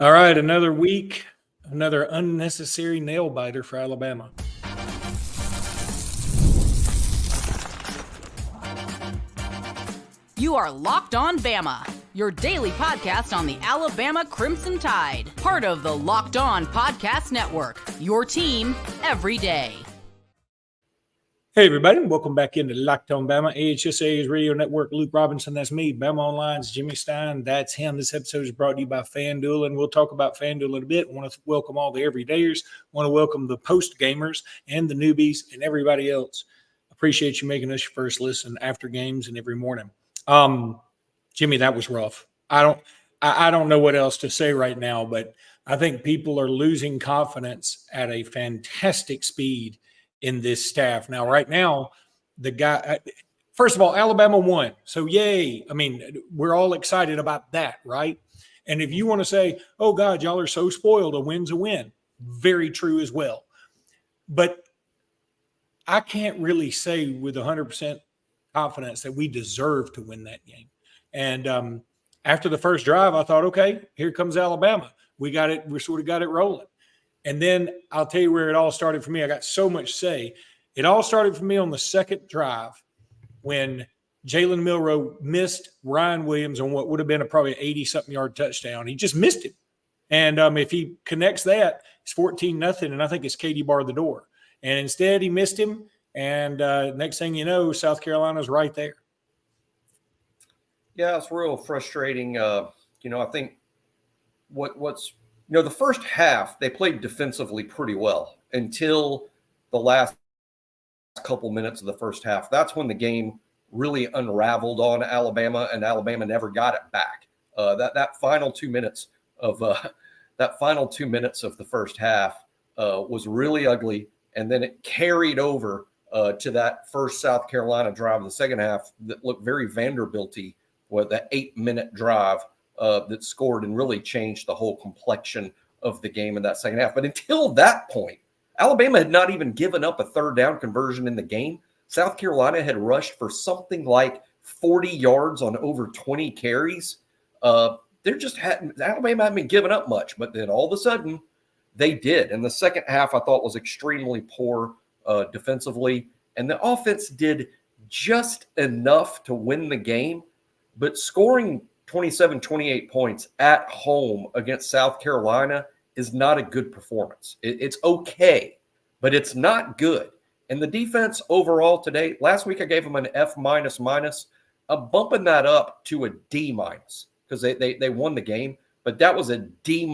All right, another week, another unnecessary nail biter for Alabama. You are Locked On Bama, your daily podcast on the Alabama Crimson Tide, part of the Locked On Podcast Network, your team every day. Hey, everybody, welcome back into Locked On Bama, AHSA's radio network. Luke Robinson, that's me. Bama Online's Jimmy Stein, that's him. This episode is brought to you by FanDuel, and we'll talk about FanDuel in a bit. I want to welcome all the everydayers. I want to welcome the post-gamers and the newbies and everybody else. Appreciate you making us your first listen after games and every morning. Jimmy, that was rough. I don't know what else to say right now, but I think people are losing confidence at a fantastic speed in this staff. Now, right now, the guy, first of all, Alabama won. So, yay. I mean, we're all excited about that, right? And if you want to say, oh, God, y'all are so spoiled, a win's a win, very true as well. But I can't really say with 100% confidence that we deserve to win that game. And after the first drive, I thought, okay, here comes Alabama. We sort of got it rolling. And then I'll tell you where it all started for me. I got so much to say. It all started for me on the second drive when Jalen Milroe missed Ryan Williams on what would have been a probably 80-something yard touchdown. He just missed him. And if he connects that, it's 14-0, and I think it's Katie barred the door. And instead, he missed him. And next thing you know, South Carolina's right there. Yeah, it's real frustrating. I think what's the first half, they played defensively pretty well until the last couple minutes of the first half. That's when the game really unraveled on Alabama, and Alabama never got it back. That final 2 minutes of the first half was really ugly, and then it carried over to that first South Carolina drive in the second half that looked very Vanderbilt-y, with that 8-minute drive that scored and really changed the whole complexion of the game in that second half. But until that point, Alabama had not even given up a third down conversion in the game. South Carolina had rushed for something like 40 yards on over 20 carries. Alabama hadn't been giving up much, but then all of a sudden they did. And the second half I thought was extremely poor defensively. And the offense did just enough to win the game, but scoring 27, 28 points at home against South Carolina is not a good performance. It's okay, but it's not good. And the defense overall today, last week I gave them an F-. I'm bumping that up to a D- because they won the game, but that was a D-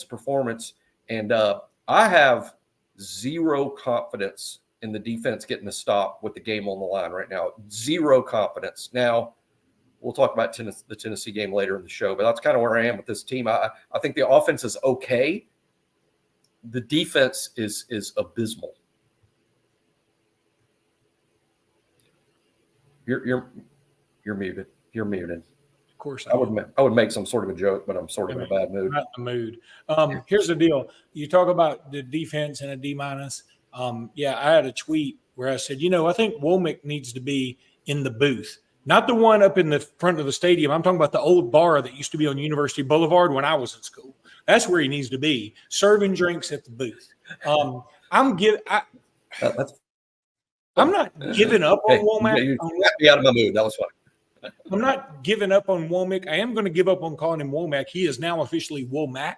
performance. And I have zero confidence in the defense getting a stop with the game on the line right now. Zero confidence. Now, we'll talk about the Tennessee game later in the show, but that's kind of where I am with this team. I think the offense is okay. The defense is abysmal. You're muted. You're muted. Of course, I would make some sort of a joke, but I'm sort of in a bad mood. Not in the mood. Here's the deal. You talk about the defense and a D-. I had a tweet where I said, I think Womack needs to be in the booth. Not the one up in the front of the stadium. I'm talking about the old bar that used to be on University Boulevard when I was in school. That's where he needs to be, serving drinks at the booth. I'm not giving up on Womack. You got me out of my mood. That was funny. I'm not giving up on Womack. I am going to give up on calling him Womack. He is now officially Womack.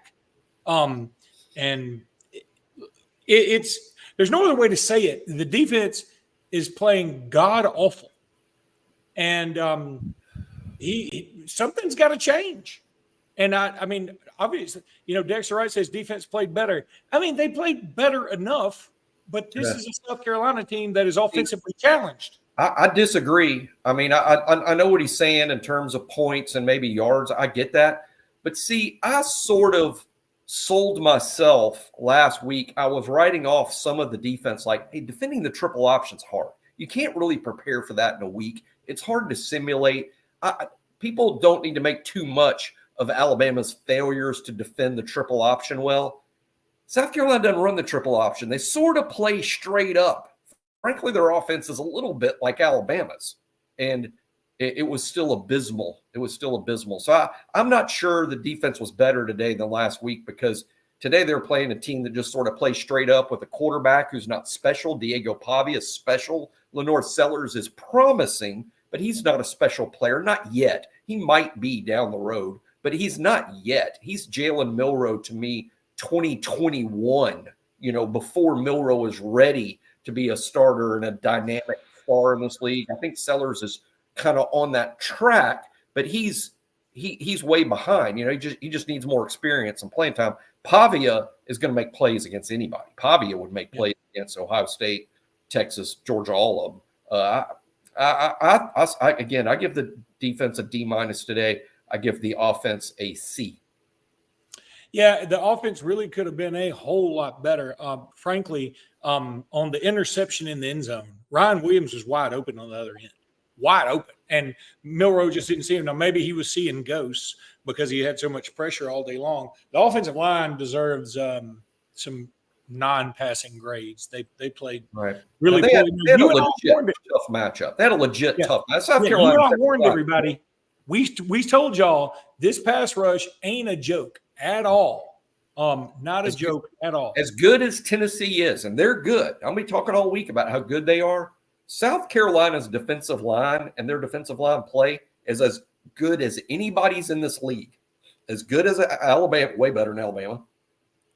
And it's there's no other way to say it. The defense is playing god awful. And something's got to change. And I mean, obviously, Dexter Wright says defense played better. I mean, they played better enough, but this is a South Carolina team that is offensively challenged. I disagree. I mean, I know what he's saying in terms of points and maybe yards. I get that. But see, I sort of sold myself last week. I was writing off some of the defense like, hey, defending the triple option's hard. You can't really prepare for that in a week. It's hard to simulate. People don't need to make too much of Alabama's failures to defend the triple option well. South Carolina doesn't run the triple option. They sort of play straight up. Frankly, their offense is a little bit like Alabama's. And it was still abysmal. It was still abysmal. So I'm not sure the defense was better today than last week, because today they're playing a team that just sort of plays straight up with a quarterback who's not special. Diego Pavia is special. Lenore Sellers is promising, but he's not a special player. Not yet. He might be down the road, but he's not yet. He's Jalen Milroe to me 2021, before Milroe is ready to be a starter and a dynamic star in this league. I think Sellers is kind of on that track, but he's way behind. He just needs more experience and playing time. Pavia is going to make plays against anybody. Pavia would make plays against Ohio State, Texas, Georgia, all of them. Again, I give the defense a D- today. I give the offense a C. Yeah, the offense really could have been a whole lot better. Frankly, on the interception in the end zone, Ryan Williams was wide open on the other end, wide open. And Milroe just didn't see him. Now, maybe he was seeing ghosts because he had so much pressure all day long. The offensive line deserves some non-passing grades. They played really they poorly. had a legit tough matchup. They had a legit tough matchup. South Carolina. You and I warned everybody. We told y'all this pass rush ain't a joke at all. Not a joke at all. As good as Tennessee is, and they're good. I'll be talking all week about how good they are. South Carolina's defensive line and their defensive line play is as good as anybody's in this league. As good as Alabama, way better than Alabama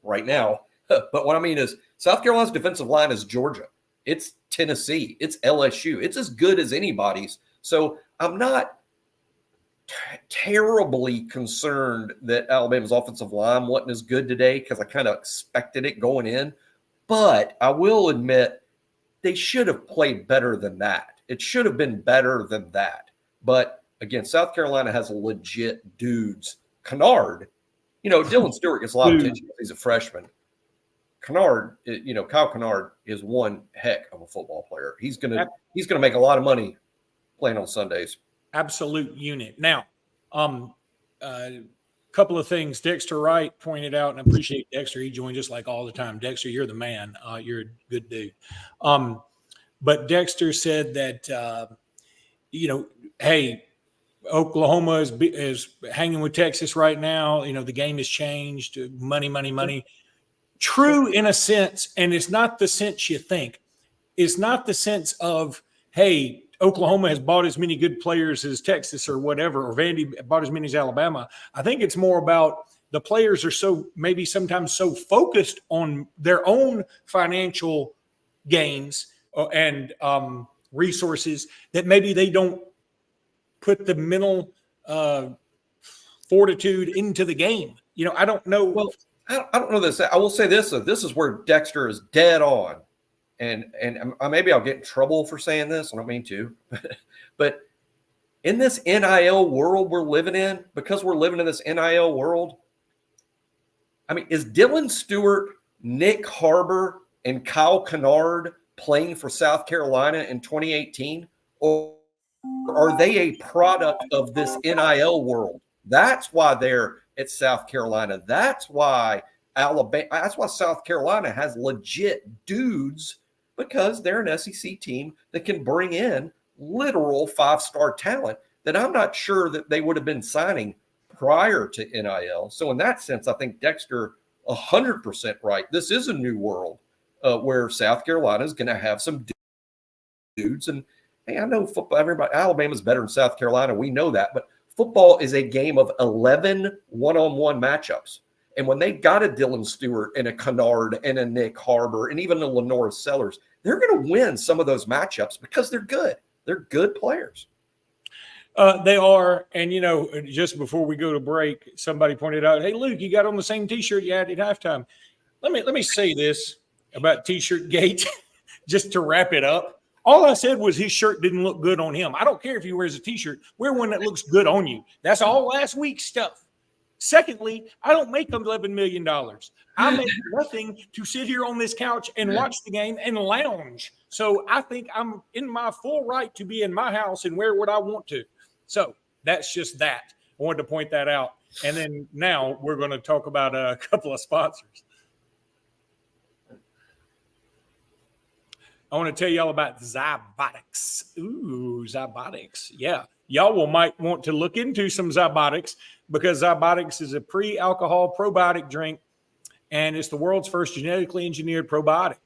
right now. But what I mean is South Carolina's defensive line is Georgia. It's Tennessee. It's LSU. It's as good as anybody's. So I'm not terribly concerned that Alabama's offensive line wasn't as good today, because I kind of expected it going in. But I will admit they should have played better than that. It should have been better than that. But again, South Carolina has legit dudes. Kennard, Dylan Stewart gets a lot of attention. He's a freshman. Kennard, Kyle Kennard is one heck of a football player. He's gonna make a lot of money playing on Sundays. Absolute unit. Now, couple of things. Dexter Wright pointed out, and I appreciate Dexter. He joins us like all the time. Dexter, you're the man. You're a good dude. But Dexter said that, hey, Oklahoma is hanging with Texas right now. The game has changed. Money, money, money. True in a sense, and it's not the sense you think. It's not the sense of, hey, Oklahoma has bought as many good players as Texas or whatever, or Vandy bought as many as Alabama. I think it's more about the players are maybe sometimes so focused on their own financial gains and resources that maybe they don't put the mental fortitude into the game. I don't know. Well, I don't know this. I will say this. This is where Dexter is dead on. And maybe I'll get in trouble for saying this. I don't mean to. But in this NIL world we're living in, because we're living in this NIL world, I mean, is Dylan Stewart, Nick Harbor, and Kyle Kennard playing for South Carolina in 2018? Or are they a product of this NIL world? That's why they're at South Carolina. That's why Alabama. That's why South Carolina has legit dudes, because they're an SEC team that can bring in literal 5-star talent that I'm not sure that they would have been signing prior to NIL. So in that sense, I think Dexter 100% right. This is a new world where South Carolina is going to have some dudes. And hey, I know football. Alabama's better than South Carolina. We know that, but football is a game of 11 one-on-one matchups. And when they got a Dylan Stewart and a Kennard and a Nick Harbor and even a Lenore Sellers, they're going to win some of those matchups because they're good. They're good players. They are. And, just before we go to break, somebody pointed out, hey, Luke, you got on the same T-shirt you had at halftime. Let me say this about T-shirt gate, just to wrap it up. All I said was his shirt didn't look good on him. I don't care if he wears a T-shirt. Wear one that looks good on you. That's all last week's stuff. Secondly, I don't make $11 million. I make nothing to sit here on this couch and watch the game and lounge. So I think I'm in my full right to be in my house and wear what I want to. So that's just that. I wanted to point that out. And then now we're going to talk about a couple of sponsors. I want to tell you all about Zybotics. Ooh, Zybotics. Yeah. y'all might want to look into some Zybotics, because Zybotics is a pre-alcohol probiotic drink, and it's the world's first genetically engineered probiotic.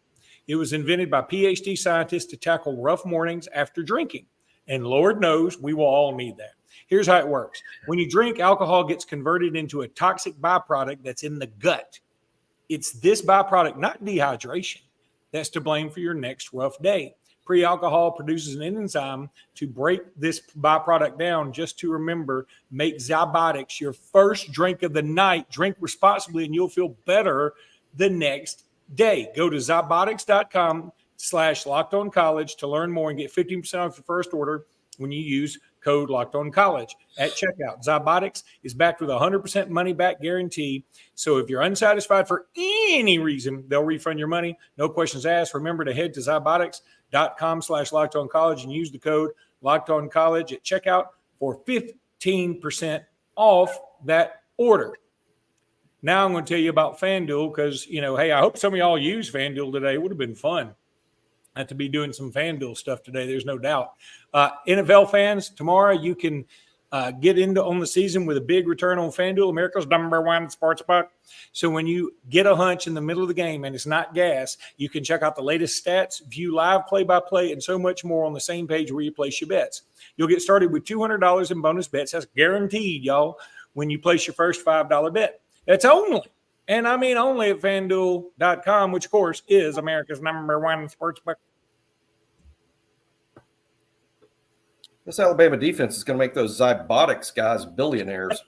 It was invented by PhD scientists to tackle rough mornings after drinking. And Lord knows we will all need that. Here's how it works. When you drink, alcohol gets converted into a toxic byproduct that's in the gut. It's this byproduct, not dehydration, that's to blame for your next rough day. Pre-alcohol produces an enzyme to break this byproduct down. Just to remember, make Zybotics your first drink of the night. Drink responsibly and you'll feel better the next day. Go to Zybotics.com/LockedOnCollege to learn more and get 15% off your first order when you use code LockedOnCollege at checkout. Zybotics is backed with a 100% money back guarantee. So if you're unsatisfied for any reason, they'll refund your money. No questions asked. Remember to head to Zybotics.com/LockedOnCollege and use the code LockedOnCollege at checkout for 15% off that order. Now I'm going to tell you about FanDuel because, hey, I hope some of y'all use FanDuel today. It would have been fun to be doing some FanDuel stuff today. There's no doubt. NFL fans, tomorrow you can get into on the season with a big return on FanDuel, America's #1 sportsbook. So when you get a hunch in the middle of the game and it's not gas, you can check out the latest stats, view live play-by-play, and so much more on the same page where you place your bets. You'll get started with $200 in bonus bets. That's guaranteed, y'all, when you place your first $5 bet. That's only, and I mean only, at FanDuel.com, which, of course, is America's #1 sportsbook. This Alabama defense is going to make those Zybotics guys billionaires.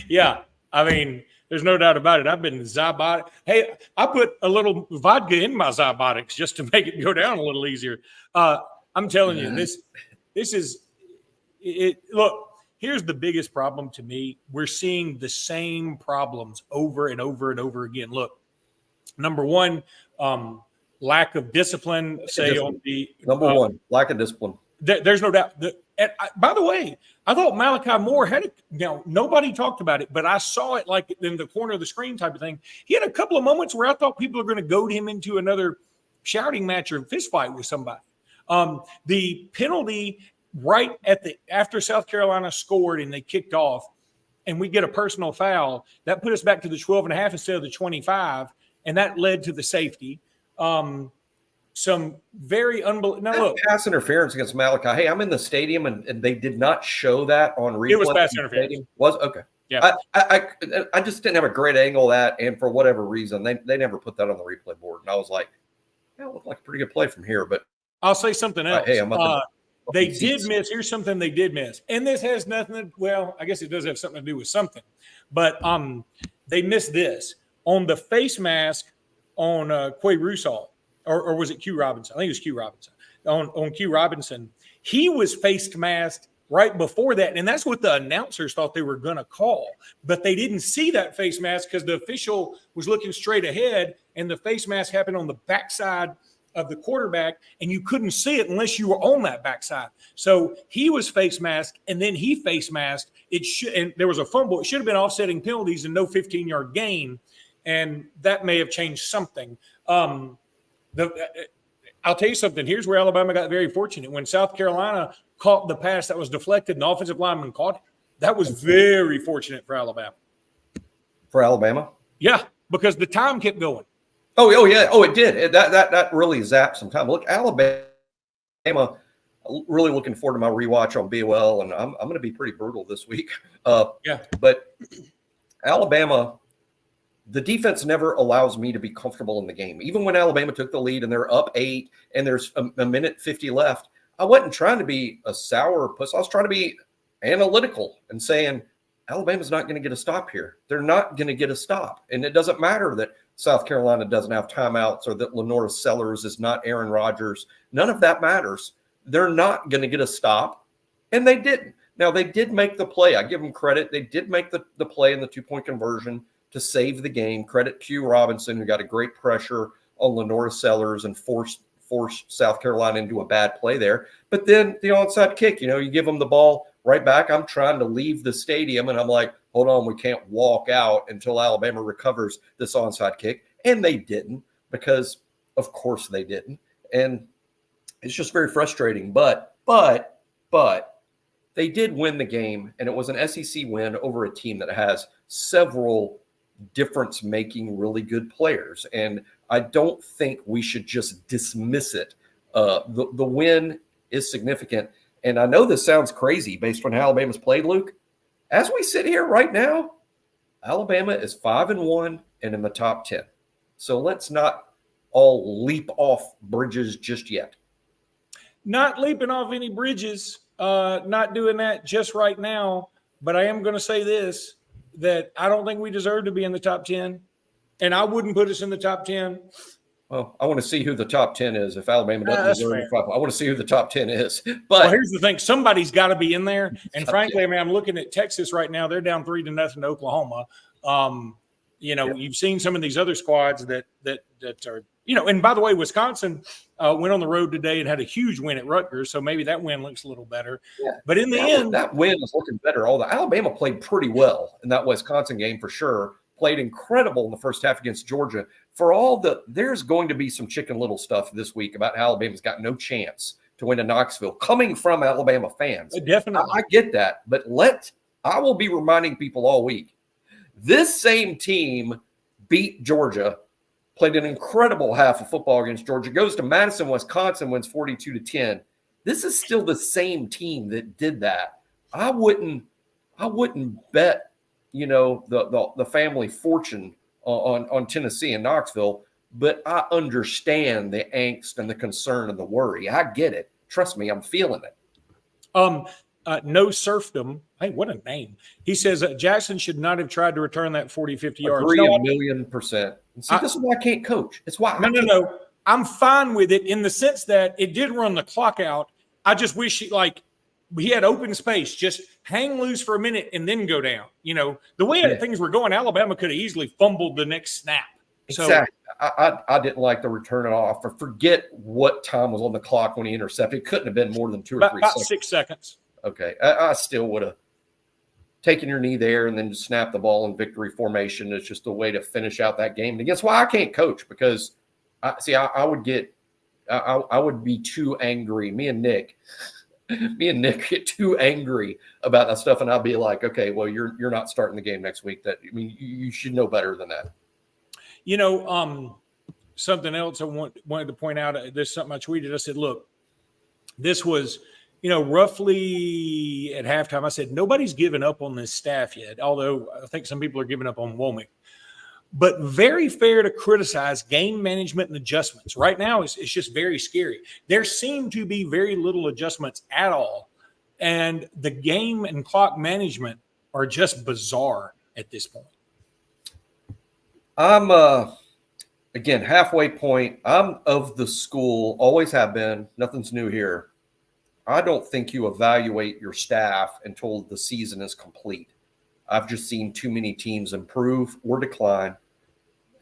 Yeah, I mean, there's no doubt about it. I've been Zybotic. Hey, I put a little vodka in my Zybotics just to make it go down a little easier. I'm telling you, this is it. Look. Here's the biggest problem to me. We're seeing the same problems over and over and over again. Look, number one, lack of discipline. On the number one, lack of discipline. There's no doubt. By the way, I thought Malachi Moore had it. Nobody talked about it, but I saw it like in the corner of the screen type of thing. He had a couple of moments where I thought people are going to goad him into another shouting match or fist fight with somebody. The penalty right after South Carolina scored and they kicked off and we get a personal foul, that put us back to the 12.5 instead of the 25. And that led to the safety. Some very unbelievable. Now, look, pass interference against Malachi. Hey, I'm in the stadium and they did not show that on replay. It was pass interference. Was okay. Yeah. I just didn't have a great angle of that. And for whatever reason, they never put that on the replay board. And I was like, that looked like a pretty good play from here. But I'll say something else. Hey, they did miss. Here's something they did miss. And this has nothing I guess it does have something to do with something. But they missed this. On the face mask on Quay Russaw, or was it Q Robinson? I think it was Q Robinson. On Q Robinson, he was face masked right before that. And that's what the announcers thought they were going to call. But they didn't see that face mask because the official was looking straight ahead, and the face mask happened on the backside of the quarterback, and you couldn't see it unless you were on that backside. So he was face masked, and then he face masked. And there was a fumble. It should have been offsetting penalties and no 15-yard gain, and that may have changed something. I'll tell you something. Here's where Alabama got very fortunate. When South Carolina caught the pass that was deflected, and the offensive lineman caught it, that was very fortunate for Alabama. For Alabama? Yeah, because the time kept going. Oh yeah. Oh, it did. That really zapped some time. Look, Alabama, really looking forward to my rewatch on BOL, and I'm going to be pretty brutal this week. But Alabama, the defense never allows me to be comfortable in the game. Even when Alabama took the lead and they're up 8 and there's a minute 50 left, I wasn't trying to be a sour puss. I was trying to be analytical and saying, Alabama's not going to get a stop here. They're not going to get a stop. And it doesn't matter that South Carolina doesn't have timeouts or that Lenora Sellers is not Aaron Rodgers. None of that matters. They're not going to get a stop. And they didn't. Now, they did make the play. I give them credit. They did make the play in the 2-point conversion to save the game. Credit Q Robinson, who got a great pressure on Lenora Sellers and forced South Carolina into a bad play there. But then the onside kick, you give them the ball right back. I'm trying to leave the stadium, and I'm like, hold on, we can't walk out until Alabama recovers this onside kick. And they didn't, because of course they didn't. And it's just very frustrating. But they did win the game, and it was an SEC win over a team that has several difference-making really good players. And I don't think we should just dismiss it. The win is significant. And I know this sounds crazy based on how Alabama's played, Luke. As we sit here right now, Alabama is 5-1 and in the top 10. So let's not all leap off bridges just yet. Not leaping off any bridges, not doing that just right now. But I am going to say this, that I don't think we deserve to be in the top 10. And I wouldn't put us in the top 10. Well, I want to see who the top 10 is. If Alabama doesn't deserve it, I want to see who the top 10 is. But here's the thing. Somebody's got to be in there. And frankly, I mean, I'm looking at Texas right now. They're down 3-0 to Oklahoma. You've seen some of these other squads that are, and by the way, Wisconsin went on the road today and had a huge win at Rutgers. So maybe that win looks a little better. Yeah. But in the end, that win is looking better. Alabama played pretty well in that Wisconsin game for sure. Played incredible in the first half against Georgia. There's going to be some Chicken Little stuff this week about how Alabama's got no chance to win in Knoxville coming from Alabama fans. Definitely. I get that. But I will be reminding people all week. This same team beat Georgia, played an incredible half of football against Georgia, goes to Madison, Wisconsin, wins 42-10. This is still the same team that did that. I wouldn't bet, the family fortune on Tennessee and Knoxville, but I understand the angst and the concern and the worry. I get it. Trust me, I'm feeling it. No Serfdom. Hey, what a name. He says Jackson should not have tried to return that 40, 50 yards. Agree 1,000,000%. See, this is why I can't coach. It's why. No. I'm fine with it in the sense that it did run the clock out. I just wish he had open space. Just hang loose for a minute and then go down. The way things were going, Alabama could have easily fumbled the next snap. Exactly. I didn't like the return it off. Or forget what time was on the clock when he intercepted. It couldn't have been more than 2 or 3 seconds. About 6 seconds. Okay. I still would have taken your knee there and then just snap the ball in victory formation. It's just a way to finish out that game. And again, that's why I can't coach, because I would be too angry. Me and Nick get too angry about that stuff, and I'll be like, okay, well, you're not starting the game next week. You should know better than that. Something else I wanted to point out. There's something I tweeted. I said, look, this was, roughly at halftime. I said, nobody's given up on this staff yet, although I think some people are giving up on Womack. But very fair to criticize game management and adjustments. Right now, it's just very scary. There seem to be very little adjustments at all. And the game and clock management are just bizarre at this point. I'm, again, halfway point. I'm of the school, always have been. Nothing's new here. I don't think you evaluate your staff until the season is complete. I've just seen too many teams improve or decline.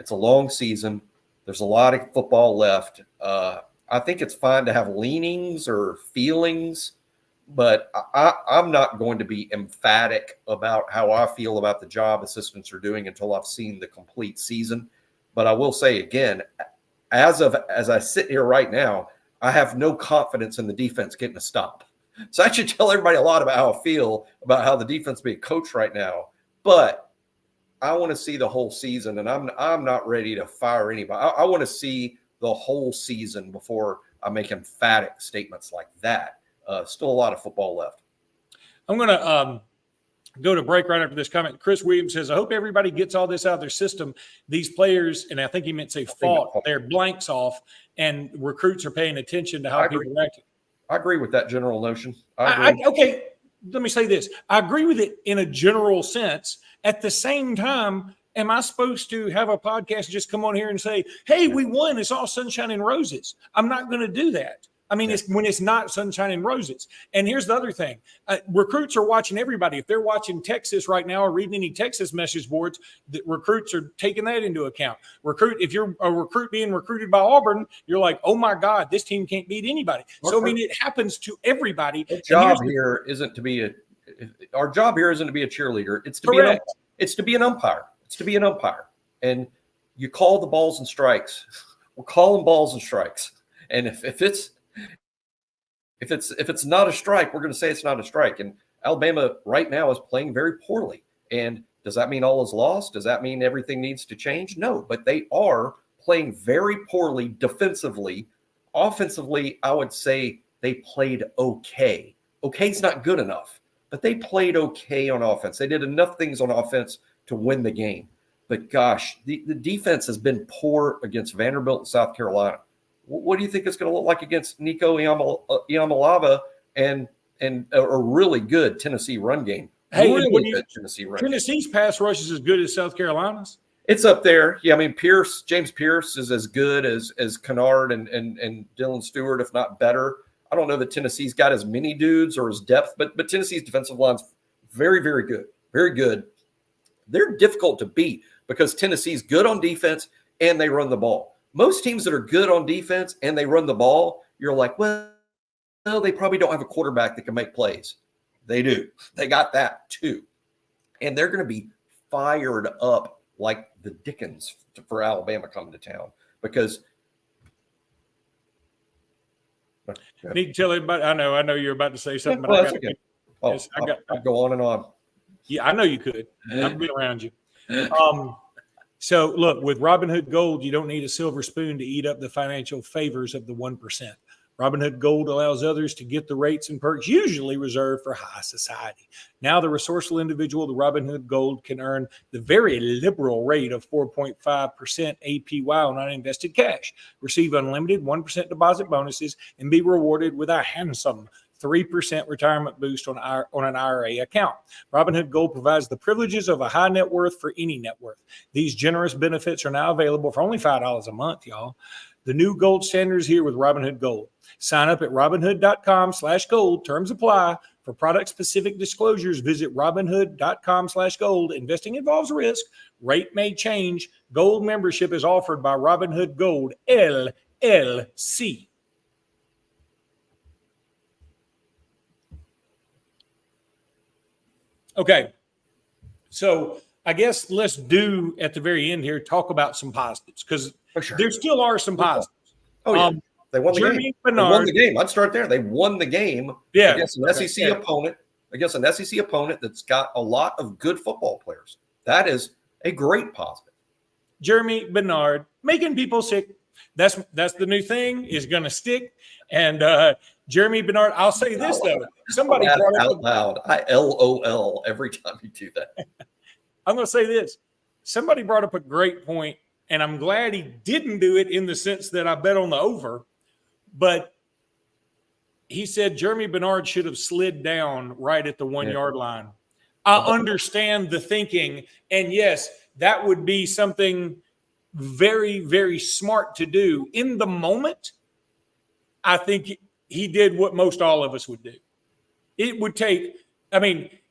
It's a long season. There's a lot of football left. I think it's fine to have leanings or feelings, but I'm not going to be emphatic about how I feel about the job assistants are doing until I've seen the complete season. But I will say again, as I sit here right now, I have no confidence in the defense getting a stop. So I should tell everybody a lot about how I feel about how the defense being coached right now. But I want to see the whole season, and I'm not ready to fire anybody. I want to see the whole season before I make emphatic statements like that. Still a lot of football left. I'm going to go to break right after this comment. Chris Williams says, I hope everybody gets all this out of their system. These players, and I think he meant to say fought their blanks off, and recruits are paying attention to how people act. I agree with that general notion. Okay, let me say this. I agree with it in a general sense. At the same time, am I supposed to have a podcast just come on here and say, hey, we won, it's all sunshine and roses? I'm not going to do that. I mean, it's when it's not sunshine and roses. And here's the other thing. Recruits are watching everybody. If they're watching Texas right now or reading any Texas message boards, the recruits are taking that into account. If you're a recruit being recruited by Auburn, you're like, oh, my God, this team can't beat anybody. So, I mean, it happens to everybody. Our job here isn't to be a cheerleader. It's to be an umpire. It's to be an umpire. It's to be an umpire. And you call the balls and strikes. We're calling balls and strikes. And if it's not a strike, we're going to say it's not a strike. And Alabama right now is playing very poorly. And does that mean all is lost? Does that mean everything needs to change? No, but they are playing very poorly defensively. Offensively, I would say they played okay. Okay's not good enough, but they played okay on offense. They did enough things on offense to win the game. But gosh, the defense has been poor against Vanderbilt and South Carolina. What do you think it's going to look like against Nico Iamaleava and a really good Tennessee run game? Hey, really good Tennessee run Tennessee's game. pass rush is as good as South Carolina's. It's up there. Yeah, I mean, James Pierce is as good as Kennard and Dylan Stewart, if not better. I don't know that Tennessee's got as many dudes or as depth, but Tennessee's defensive line's very, very good. Very good. They're difficult to beat because Tennessee's good on defense and they run the ball. Most teams that are good on defense and they run the ball, you're like, well, they probably don't have a quarterback that can make plays. They do. They got that too. And they're going to be fired up like the Dickens for Alabama coming to town because I need to tell everybody. I know you're about to say something, but well, I got okay. I'll go on and on. Yeah, I know you could. I've been around you. So look, with Robinhood Gold, you don't need a silver spoon to eat up the financial favors of the 1%. Robinhood Gold allows others to get the rates and perks usually reserved for high society. Now the resourceful individual, the Robinhood Gold, can earn the very liberal rate of 4.5% APY on uninvested cash, receive unlimited 1% deposit bonuses, and be rewarded with a handsome 3% retirement boost on an IRA account. Robinhood Gold provides the privileges of a high net worth for any net worth. These generous benefits are now available for only $5 a month, y'all. The new gold standard is here with Robinhood Gold. Sign up at Robinhood.com/gold. Terms apply. For product-specific disclosures, visit Robinhood.com/gold. Investing involves risk. Rate may change. Gold membership is offered by Robinhood Gold, LLC. Okay. So I guess let's do at the very end here, talk about some positives because there still are some positives. Oh, yeah. They won the game. They won the game. I'd start there. They won the game against an SEC opponent, that's got a lot of good football players. That is a great positive. Jeremy Bernard making people sick. That's the new thing, is going to stick. And Jeremy Bernard, I'll say this though. Somebody brought out loud. I LOL every time you do that. I'm going to say this. Somebody brought up a great point, and I'm glad he didn't do it in the sense that I bet on the over. But he said Jeremy Bernard should have slid down right at the 1 yard line. I understand the thinking. And yes, that would be something very, very smart to do. In the moment, I think he did what most all of us would do. It would take,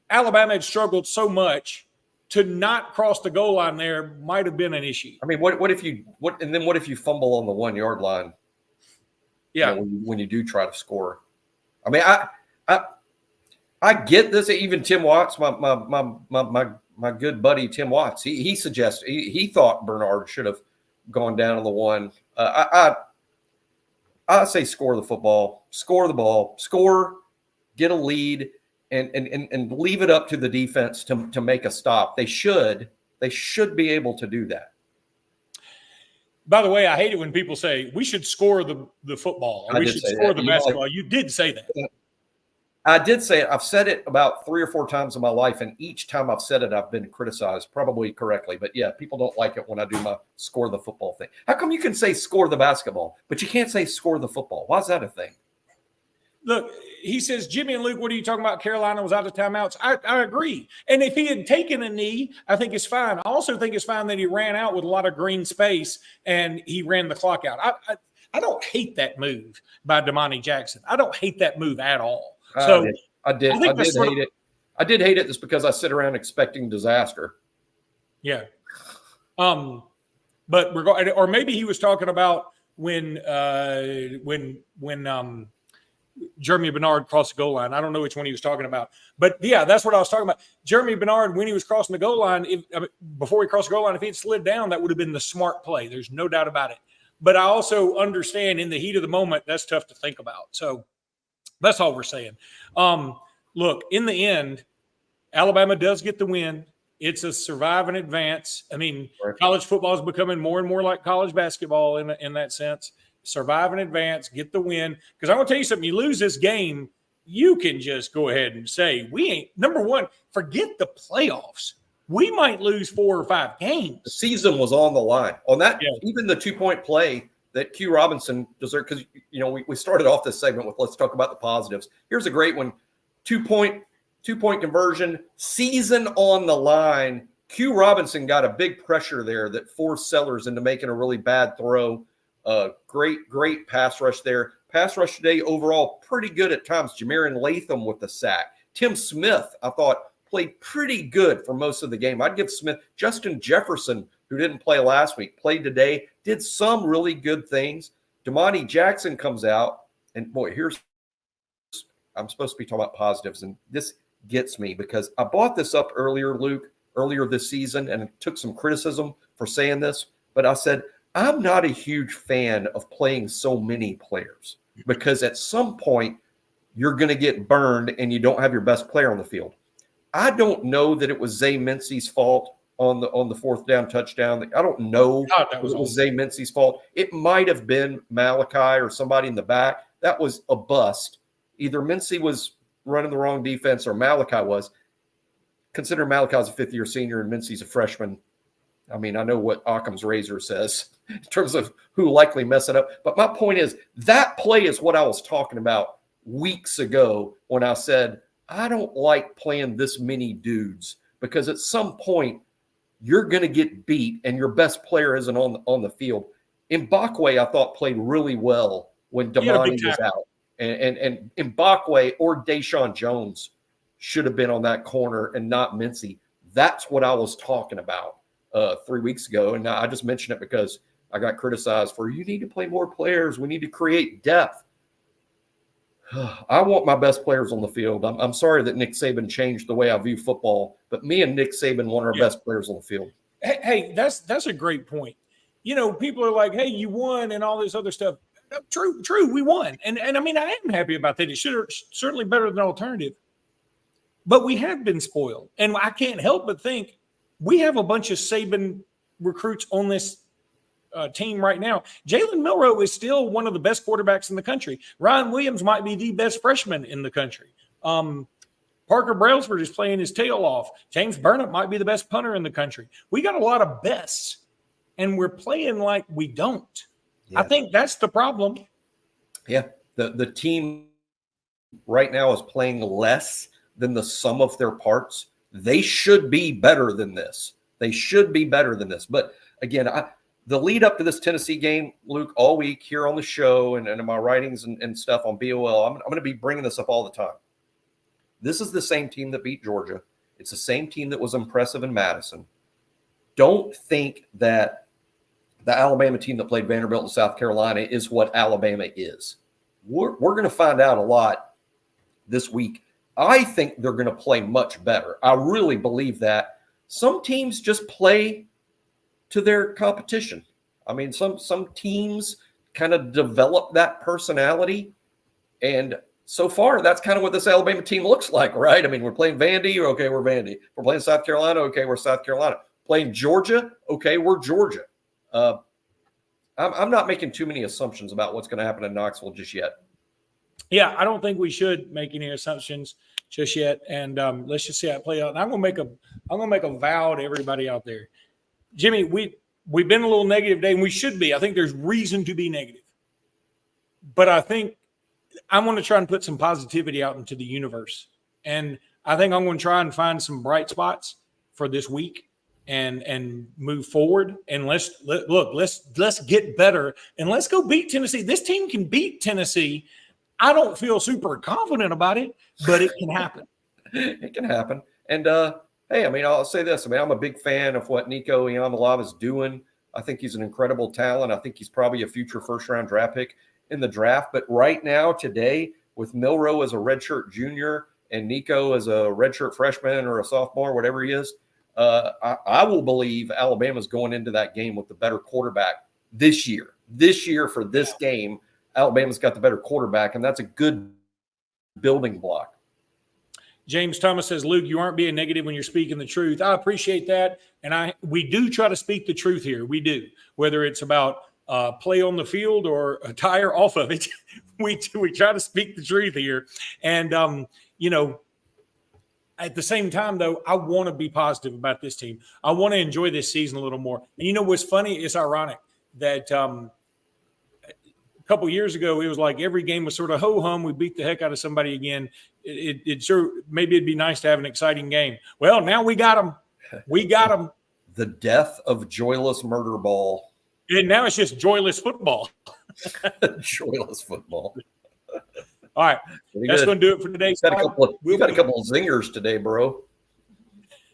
Alabama had struggled so much, to not cross the goal line there might have been an issue. I mean, what if you fumble on the 1 yard line? Yeah, when you do try to score. I mean, I get this. Even Tim Watts, my good buddy Tim Watts, he suggested he thought Bernard should have gone down on the one. I say score the football, score the ball, score, get a lead, and leave it up to the defense to make a stop. They should be able to do that. By the way, I hate it when people say we should score the football. Or we should score the basketball. You did say that. I did say it. I've said it about 3 or 4 times in my life, and each time I've said it, I've been criticized, probably correctly. But yeah, people don't like it when I do my score the football thing. How come you can say score the basketball, but you can't say score the football? Why is that a thing? Look, he says, Jimmy and Luke, what are you talking about? Carolina was out of timeouts. I agree. And if he had taken a knee, I think it's fine. I also think it's fine that he ran out with a lot of green space and he ran the clock out. I don't hate that move by Damani Jackson. I don't hate that move at all. So I did hate it. I did hate it just because I sit around expecting disaster. Yeah. But or maybe he was talking about when Jeremy Bernard crossed the goal line. I don't know which one he was talking about. But, yeah, that's what I was talking about. Jeremy Bernard, when he was crossing the goal line, before he crossed the goal line, if he had slid down, that would have been the smart play. There's no doubt about it. But I also understand in the heat of the moment, that's tough to think about. So that's all we're saying. look, in the end, Alabama does get the win. It's a survive and advance. I mean, Right. college football is becoming more and more like college basketball in that sense. Survive and advance, get the win. Because I want to tell you something, you lose this game, you can just go ahead and say, we ain't, number one, forget the playoffs. We might lose 4 or 5 games. The season was on the line. On that, Yeah. even the 2-point play that Q Robinson deserved, because, we started off this segment with let's talk about the positives. Here's a great one. 2-point conversion, season on the line. Q Robinson got a big pressure there that forced Sellers into making a really bad throw. Great pass rush there. Pass rush today overall pretty good at times. Jamarian Latham with the sack. Tim Smith, I thought, played pretty good for most of the game. I'd give Smith. Justin Jefferson, who didn't play last week, played today, did some really good things. Damani Jackson comes out, and boy, I'm supposed to be talking about positives, and this gets me because I brought this up earlier, Luke, earlier this season, and it took some criticism for saying this, but I said, I'm not a huge fan of playing so many players because at some point you're going to get burned and you don't have your best player on the field. I don't know that it was Zay Mincy's fault on the fourth down touchdown. I don't know that it was was Zay Mincy's fault. It might have been Malachi or somebody in the back. That was a bust. Either Mincy was running the wrong defense or Malachi was. Consider Malachi's a fifth-year senior and Mincy's a freshman. I mean, I know what Occam's razor says in terms of who likely mess it up. But my point is that play is what I was talking about weeks ago when I said, I don't like playing this many dudes because at some point you're going to get beat and your best player isn't on the field. Mbakwe, I thought, played really well when Damani was out. And Mbakwe or Deshaun Jones should have been on that corner and not Mincy. That's what I was talking about 3 weeks ago. And I just mentioned it because I got criticized for, you need to play more players. We need to create depth. I want my best players on the field. I'm sorry that Nick Saban changed the way I view football, but me and Nick Saban want our best players on the field. Hey, that's a great point. People are like, hey, you won and all this other stuff. True, we won. And I mean, I am happy about that. It certainly better than alternative. But we have been spoiled. And I can't help but think we have a bunch of Saban recruits on this team right now. Jalen Milroe is still one of the best quarterbacks in the country. Ryan Williams might be the best freshman in the country. Parker Brailsford is playing his tail off. James Burnett might be the best punter in the country. We got a lot of bests, and we're playing like we don't. Yeah. I think that's the problem. Yeah, the team right now is playing less than the sum of their parts. They should be better than this. But again, the lead up to this Tennessee game, Luke, all week here on the show and in my writings and stuff on BOL, I'm going to be bringing this up all the time. This is the same team that beat Georgia. It's the same team that was impressive in Madison. Don't think that the Alabama team that played Vanderbilt and South Carolina is what Alabama is. We're going to find out a lot this week. I think they're going to play much better. I really believe that. Some teams just play to their competition. I mean, some teams kind of develop that personality. And so far, that's kind of what this Alabama team looks like, right? I mean, we're playing Vandy, okay, we're Vandy. We're playing South Carolina, okay, we're South Carolina. Playing Georgia, okay, we're Georgia. I'm not making too many assumptions about what's going to happen in Knoxville just yet. Yeah, I don't think we should make any assumptions just yet. And let's just see how it plays out. And I'm gonna make a vow to everybody out there. Jimmy, we've been a little negative today, and we should be. I think there's reason to be negative. But I think I'm going to try and put some positivity out into the universe. And I think I'm going to try and find some bright spots for this week and move forward. And let's get better and let's go beat Tennessee. This team can beat Tennessee. I don't feel super confident about it, but it can happen. It can happen. And hey, I mean, I'll say this. I mean, I'm a big fan of what Nico Iamaleava is doing. I think he's an incredible talent. I think he's probably a future first-round draft pick in the draft. But right now, today, with Milroe as a redshirt junior and Nico as a redshirt freshman or a sophomore, whatever he is, I will believe Alabama's going into that game with the better quarterback this year. This year for this game, Alabama's got the better quarterback, and that's a good building block. James Thomas says, Luke, you aren't being negative when you're speaking the truth. I appreciate that. And we do try to speak the truth here. We do. Whether it's about play on the field or a tire off of it, we try to speak the truth here. And, at the same time, though, I want to be positive about this team. I want to enjoy this season a little more. And what's funny? It's ironic that a couple years ago, it was like every game was sort of ho-hum. We beat the heck out of somebody again. It sure maybe it'd be nice to have an exciting game. Well, now we got them. We got them. The death of joyless murder ball. And now it's just joyless football. Joyless football. All right. That's going to do it for today. We've got a couple of zingers today, bro.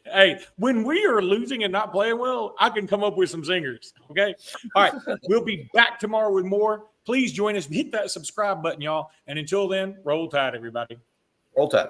Hey, when we are losing and not playing well, I can come up with some zingers. Okay. All right. We'll be back tomorrow with more. Please join us. Hit that subscribe button, y'all. And until then, roll tide, everybody. Roll tide.